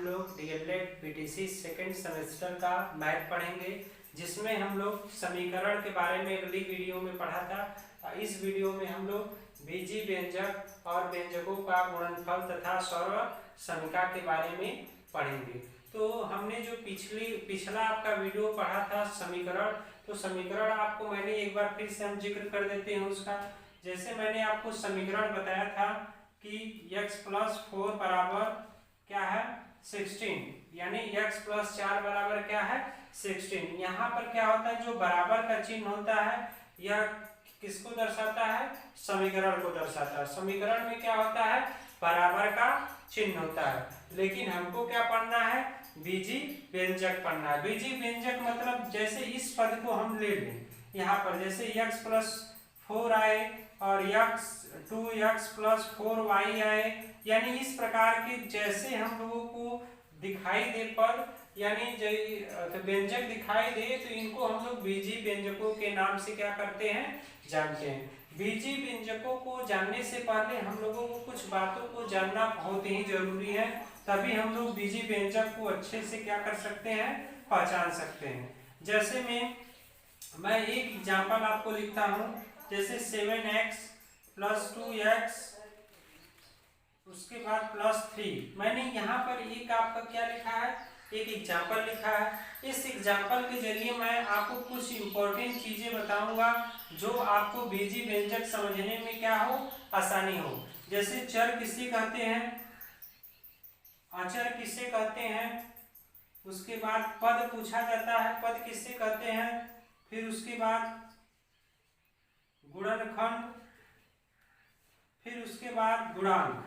हम लोग DElEd PTC second semester का मैथ पढ़ेंगे, जिसमें हम लोग समीकरण के बारे में अगली वीडियो में पढ़ा था। इस वीडियो में हम लोग बीजी व्यंजक और व्यंजकों का गुणनफल तथा सर्वसमीका के बारे में पढ़ेंगे। तो हमने जो पिछला आपका वीडियो पढ़ा था समीकरण, तो समीकरण आपको मैंने एक बार फिर से हम जिक्र कर देते हैं उसका। जैसे मैंने आपको समीकरण बताया था कि x+4 बराबर क्या है 16, यानी x+4 बराबर क्या है 16। यहाँ पर क्या होता है, जो बराबर का चिन्ह होता है यह किसको दर्शाता है, समीकरण को दर्शाता है। समीकरण में क्या होता है, बराबर का चिन्ह होता है। लेकिन हमको क्या पढ़ना है, बीजी व्यंजक पढ़ना है। बीजी व्यंजक मतलब जैसे इस पद को हम ले लें, यहाँ पर जैसे x+4 आए और 2x+4y आए, यानी इस प्रकार के जैसे हम लोगों को दिखाई दे पद, यानी व्यंजक दिखाई दे, तो इनको हम लोग बीजी व्यंजकों के नाम से क्या करते हैं, जानते हैं। बीजी व्यंजकों को जानने से पहले हम लोगों को कुछ बातों को जानना बहुत ही जरूरी है, तभी हम लोग बीजी व्यंजक को अच्छे से क्या कर सकते हैं, पहचान सकते हैं। जैसे मैं एक एग्जाम्पल आपको लिखता हूँ, जैसे 7x + 2x उसके बाद +3। मैंने यहाँ पर एक आपका क्या लिखा है, एक एग्जाम्पल लिखा है। इस एग्जाम्पल के जरिए मैं आपको कुछ इंपॉर्टेंट चीजें बताऊंगा जो आपको बीजी व्यंजक समझने में क्या हो, आसानी हो। जैसे चर किसे कहते हैं, अचर किसे कहते हैं, उसके बाद पद पूछा जाता है, पद किसे कहते हैं, फिर उसके बाद गुणनखंड, फिर उसके बाद गुणांक।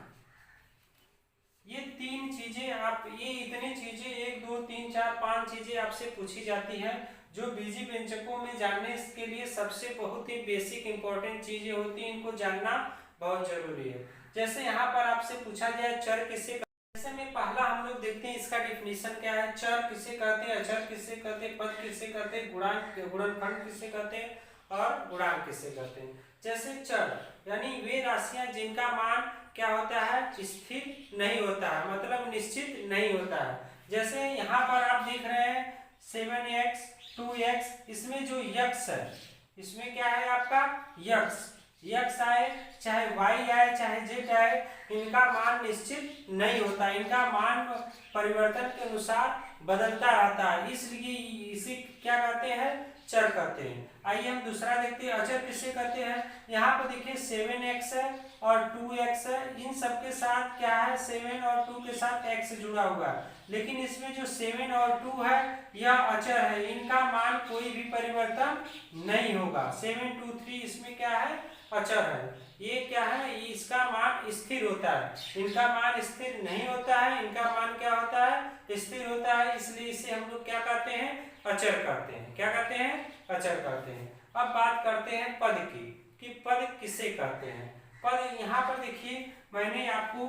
ये तीन चीजें ये इतनी चीजें 1 2 3 4 5 चीजें आपसे पूछी जाती हैं, जो बीजी व्यंजकों में जानने के लिए सबसे बहुत ही बेसिक इंपॉर्टेंट चीजें होती हैं। इनको जानना बहुत जरूरी है। जैसे यहाँ पर आपसे पूछा जाए चर किसे, जैसे में पहला हम लोग देखते हैं इसका डिफिनीशन क्या है। चर किसे कहते हैं, अचर किसे कहते हैं, पद किसे कहते हैं, गुणनखंड किसे कहते हैं और गुणांक किसे कहते हैं। जैसे चर यानी वे राशियां जिनका मान क्या होता है, स्थिर नहीं होता है, मतलब निश्चित नहीं होता है। जैसे यहाँ पर आप देख रहे हैं 7x 2x, इसमें जो x है, इसमें क्या है आपका x आए चाहे y आए चाहे z आए, इनका मान निश्चित नहीं होता, इनका मान परिवर्तन के अनुसार बदलता रहता है, इसलिए इसे क्या कहते हैं, चर कहते हैं। आइए हम दूसरा देखते हैं, अचर किसे कहते हैं। यहाँ पर देखिए 7x है और 2x है, इन सब के साथ क्या है, 7 और 2 के साथ x जुड़ा हुआ है, लेकिन इसमें जो 7 और 2 है यह अचर है, इनका मान कोई भी परिवर्तन नहीं होगा। 7 2 3 इसमें क्या है, अचर है। ये क्या है, इसका मान स्थिर होता है, इनका मान स्थिर नहीं होता है, इनका मान क्या होता है, स्थिर होता है, इसलिए इसे हम लोग क्या कहते हैं, अचर कहते हैं। क्या कहते हैं, अचर कहते हैं। अब बात करते हैं पद की, कि पद किसे कहते हैं। पद यहाँ पर देखिए मैंने आपको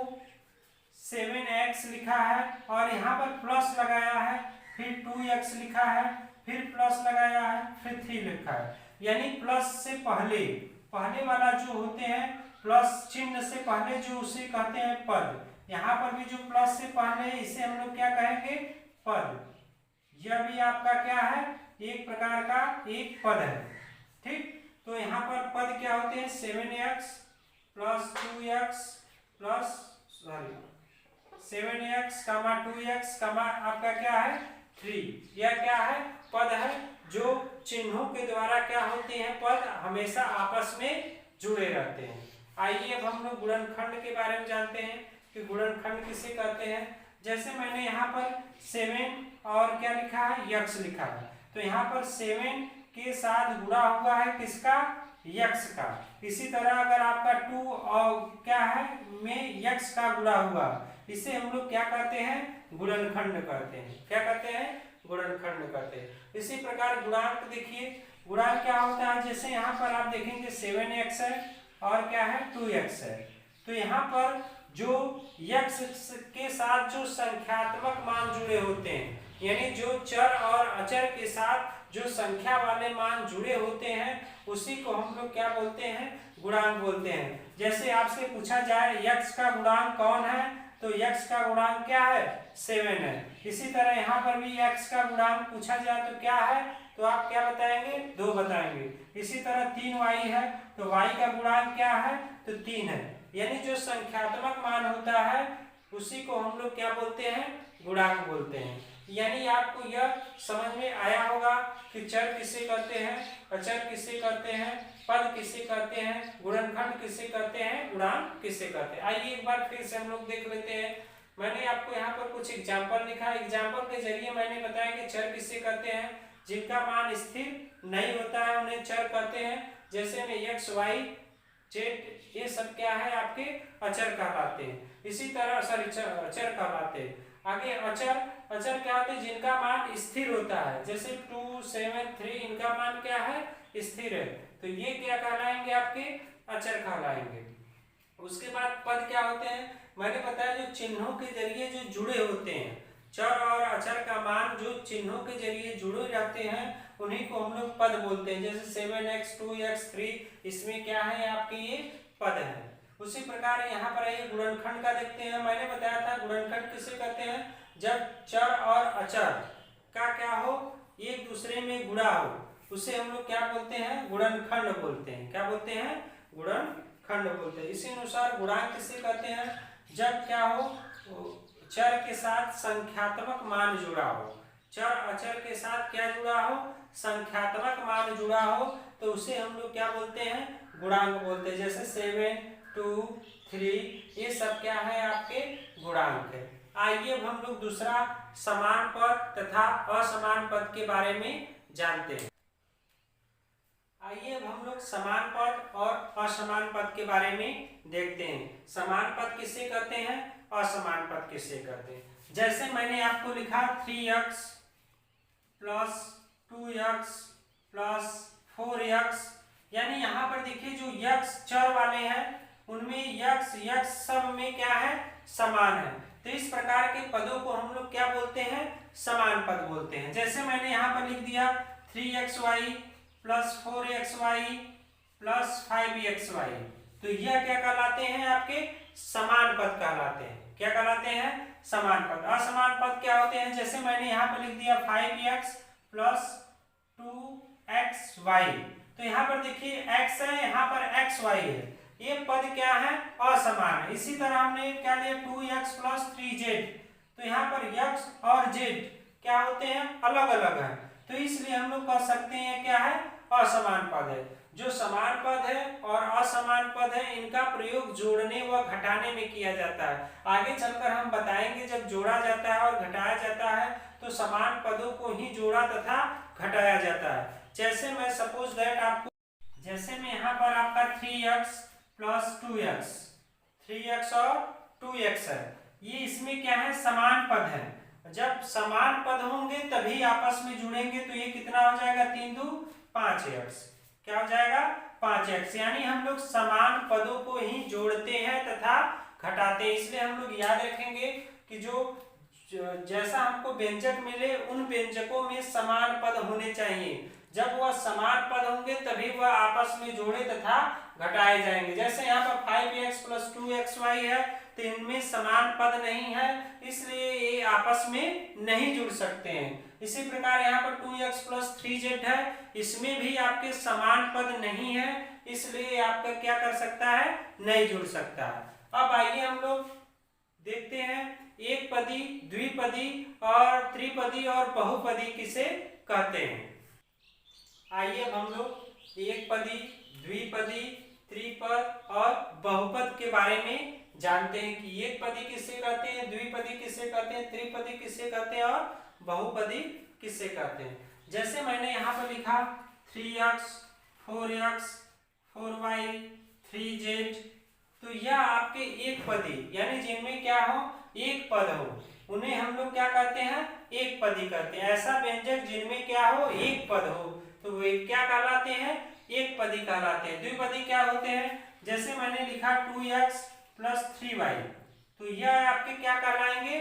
7x लिखा है और यहाँ पर प्लस लगाया है, फिर 2x लिखा है, फिर प्लस लगाया है, फिर 3 लिखा है, यानी प्लस से पहले वाला जो होते हैं, प्लस चिन्ह से पहले जो उसे कहते हैं पद। यहाँ पर भी जो प्लस से पहले इसे हम लोग क्या कहेंगे, पद। यह भी आपका क्या है, एक प्रकार का एक पद है, ठीक। तो यहाँ पर पद क्या होते हैं, 7x + 2x plus 7x, 2x, आपका क्या है 3। यह क्या है, पद है, जो चिन्हों के द्वारा क्या होते हैं, पद हमेशा आपस में जुड़े रहते हैं। आइए अब हम लोग गुणनखंड के बारे में जानते हैं कि गुणनखंड किसे कहते हैं। जैसे मैंने यहाँ पर 7 और क्या लिखा है, x लिखा है, तो यहाँ पर 7 के साथ जुड़ा हुआ है किसका, x का। इसी तरह अगर आपका 2 और क्या है में x का जुड़ा हुआ, इसे हम लोग क्या कहते हैं, गुणनखंड कहते हैं। क्या कहते हैं, गुणनखंड कहते हैं। इसी प्रकार गुणांक देखिए, गुणांक क्या होता है, जैसे यहाँ पर आप देखेंगे 7x है और क्या है 2x है, तो यहाँ पर जो x के साथ जो संख्यात्मक मान जुड़े होते हैं, यानी जो चर और अचर के साथ जो संख्या वाले मान जुड़े होते हैं, उसी को हम लोग क्या बोलते हैं, गुणांक बोलते हैं। जैसे आपसे पूछा जाए x का गुणांक कौन है, तो x का गुणांक क्या है 7 है। इसी तरह यहाँ पर भी x का गुणांक पूछा जाए तो क्या है, तो आप क्या बताएंगे 2 बताएंगे। इसी तरह 3y है तो y का गुणांक क्या है, तो 3 है। यानी जो संख्यात्मक मान होता है उसी को हम लोग क्या बोलते हैं, गुणांक बोलते हैं। यानी आपको यह समझ में आया होगा कि चर किसे कहते हैं, अचर किसे कहते हैं, पद किसे कहते हैं, गुणनखंड किसे कहते हैं, गुणांक किसे कहते हैं। आइए एक बार फिर से हम लोग देख लेते हैं। मैंने आपको यहाँ पर कुछ एग्जाम्पल लिखा है। एग्जाम्पल के जरिए मैंने बताया कि चर किसे कहते हैं, जिनका मान स्थिर नहीं होता है उन्हें चर कहते हैं। जैसे में x y z ये सब क्या है आपके अचर कहलाते हैं। इसी तरह अचर कहलाते हैं। आगे अचर क्या होते हैं, जिनका मान स्थिर होता है। जैसे 2 7 3 इनका मान क्या है, स्थिर है, तो ये क्या कहलाएंगे आपके अचर कहलाएंगे। उसके बाद पद क्या होते हैं, मैंने बताया जो चिन्हों के जरिए जो जुड़े होते हैं, चर और अचर का मान जो चिन्हों के जरिए जुड़े रहते हैं उन्हीं को हम लोग पद बोलते हैं। जैसे 7x 2x 3 इसमें क्या है आपके ये पद है। उसी प्रकार यहाँ पर आइए गुणनखंड का देखते हैं। मैंने बताया था गुणनखंड किसे कहते हैं, जब चर और अचर का क्या हो, एक दूसरे में गुणा हो, उसे हम लोग क्या बोलते हैं, गुणनखंड बोलते हैं। क्या बोलते हैं, गुणनखंड बोलते हैं। इसी अनुसार गुणांक किसे कहते हैं, जब क्या हो, चर के साथ संख्यात्मक मान जुड़ा हो। चर अचर के साथ क्या जुड़ा हो, संख्यात्मक मान जुड़ा हो, तो उसे हम लोग क्या बोलते हैं, गुणांक बोलते हैं। जैसे 7 2 3 ये सब क्या है आपके गुणांक है। आइए अब हम लोग दूसरा समान पद तथा असमान पद के बारे में जानते हैं। आइए अब हम लोग समान पद और असमान पद के बारे में देखते हैं। समान पद किसे कहते हैं, असमान पद किसे कहते हैं। जैसे मैंने आपको लिखा 3x plus 2x plus 4x, यानी यहाँ पर देखिए जो x चर वाले हैं उनमें x सब में क्या है, समान है। तो इस प्रकार के पदों को हम लोग क्या बोलते हैं, समान पद बोलते हैं। जैसे मैंने यहाँ पर लिख दिया 3xy plus 4xy plus 5xy, तो यह क्या कहलाते हैं, आपके समान पद कहलाते हैं। क्या कहलाते हैं, समान पद। असमान पद क्या होते हैं, जैसे मैंने यहाँ पर लिख दिया 5x प्लस 2xy, तो यहाँ पर देखिए x है, यहाँ पर xy है, ये पद क्या है, असमान है। इसी तरह हमने क्या लिया 2x प्लस 3z, तो यहाँ पर x और z क्या होते हैं, अलग अलग है, तो इसलिए हम लोग कह सकते हैं क्या है, असमान पद है। जो समान पद है और असमान पद है इनका प्रयोग जोड़ने व घटाने में किया जाता है। आगे चलकर हम बताएंगे जब जोड़ा जाता है और घटाया जाता है तो समान पदों को ही जोड़ा तथा घटाया जाता है। जैसे मैं सपोज दैट आपको, जैसे मैं यहाँ पर आपका 3x प्लस 2x, 3x और 2x है, ये इसमें क्या है, समान पद है। जब समान पद होंगे तभी आपस में जुड़ेंगे, तो ये कितना हो जाएगा, 3 2 5x, क्या हो जाएगा 5x। यानी हम लोग समान पदों को ही जोड़ते हैं तथा घटाते हैं। इसलिए हम लोग याद रखेंगे कि जो जैसा हमको व्यंजक मिले उन व्यंजकों में समान पद होने चाहिए। जब वह समान पद होंगे तभी वह आपस में जोड़े तथा घटाए जाएंगे। जैसे यहाँ पर 5x प्लस 2xy है, तो इनमें समान पद नहीं है, इसलिए ये आपस में नहीं जुड़ सकते हैं। इसी प्रकार यहाँ पर 2x प्लस 3z है, इसमें भी आपके समान पद नहीं है, इसलिए आपका क्या कर सकता है, नहीं जुड़ सकता है। अब आइए हम लोग देखते हैं एक पदी, द्विपदी और त्रिपदी और बहुपदी किसे कहते हैं। आइए अब हम लोग एक पदी, द्विपदी, त्रिपद और बहुपद के बारे में जानते हैं कि एक पदी किसे कहते हैं, द्विपदी किसे कहते हैं, त्रिपदी किसे कहते हैं और बहुपदी किसे कहते हैं। जैसे मैंने यहाँ पर लिखा 3x 4x 4y 3z, तो यह आपके एक पदी, यानी जिनमें क्या हो, एक पद हो, उन्हें हम लोग क्या कहते हैं, एक पदी कहते हैं। ऐसा व्यंजक जिनमें क्या हो, एक पद हो, तो वे क्या कहलाते हैं, एक पदी कहलाते हैं। द्विपदी क्या होते हैं, जैसे मैंने लिखा 2x प्लस 3y, तो यह आपके क्या कहलाएंगे,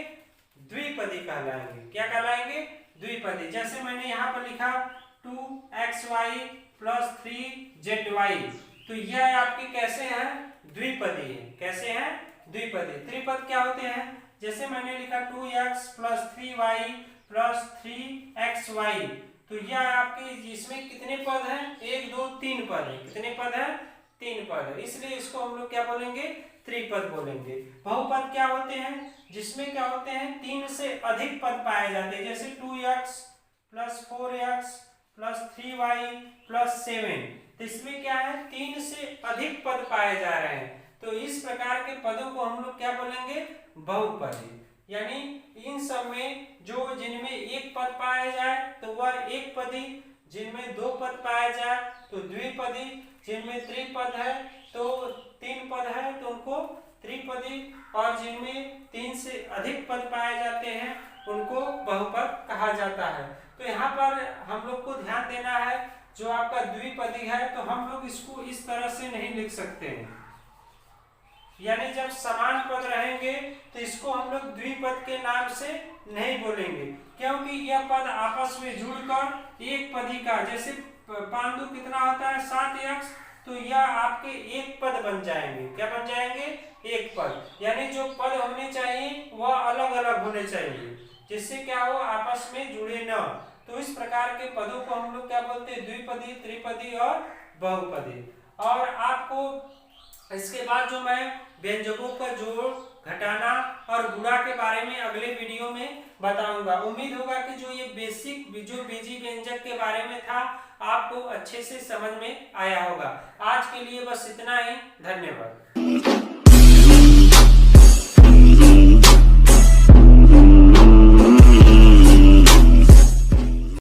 द्विपदी कहलाएंगे। क्या कहलाएंगे, द्विपदी। जैसे मैंने यहाँ पर लिखा 2xy प्लस 3zy, तो यह आपके कैसे हैं, द्विपदी है। कैसे हैं, द्विपदी। त्रिपद क्या होते हैं? जैसे मैंने लिखा 2x + 3y + 3xy, तो यह आपके इसमें कितने पद हैं? 1 2 3 पद है। कितने पद है? 3 पद है, इसलिए इसको हम लोग क्या बोलेंगे? त्रिपद बोलेंगे। बहुपद क्या होते हैं? जिसमें क्या होते हैं? 3 से अधिक पद पाए जाते हैं, जैसे 2x + 4x + 3y + 7, तो इसमें क्या है? 3 से अधिक पद पाए जा रहे हैं, तो इस प्रकार के पदों को हम लोग क्या बोलेंगे? बहुपदी। यानी इन सब में जो जिनमें एक पद पाया जाए तो वह एक पदी, जिनमें 2 पद पाया जाए तो द्विपदी, जिनमें त्रिपद है तो 3 पद है तो उनको त्रिपदी, और जिनमें 3 से अधिक पद पाए जाते हैं उनको बहुपद कहा जाता है। तो यहाँ पर हम लोग को ध्यान देना है, जो आपका द्विपदी है तो हम लोग इसको इस तरह से नहीं लिख सकते हैं, यानी जब समान पद रहेंगे तो इसको हम लोग द्विपद के नाम से नहीं बोलेंगे, क्योंकि यह पद आपस में जुड़कर एक पदी का, जैसे पांडु कितना होता है? 7x, तो यह आपके एक पद बन जाएंगे। क्या बन जाएंगे? एक पद। यानी जो पद होने चाहिए वह अलग अलग होने चाहिए, जिससे क्या हो? आपस में जुड़े न। तो इस प्रकार के पदों को हम लोग क्या बोलते हैं? द्विपदी, त्रिपदी और बहुपदी। और आपको इसके बाद जो मैं व्यंजकों का जोड़, घटाना और गुणा के बारे में अगले वीडियो में बताऊंगा। उम्मीद होगा कि जो ये बेसिक जो बीजी व्यंजक के बारे में था आपको अच्छे से समझ में आया होगा। आज के लिए बस इतना ही। धन्यवाद।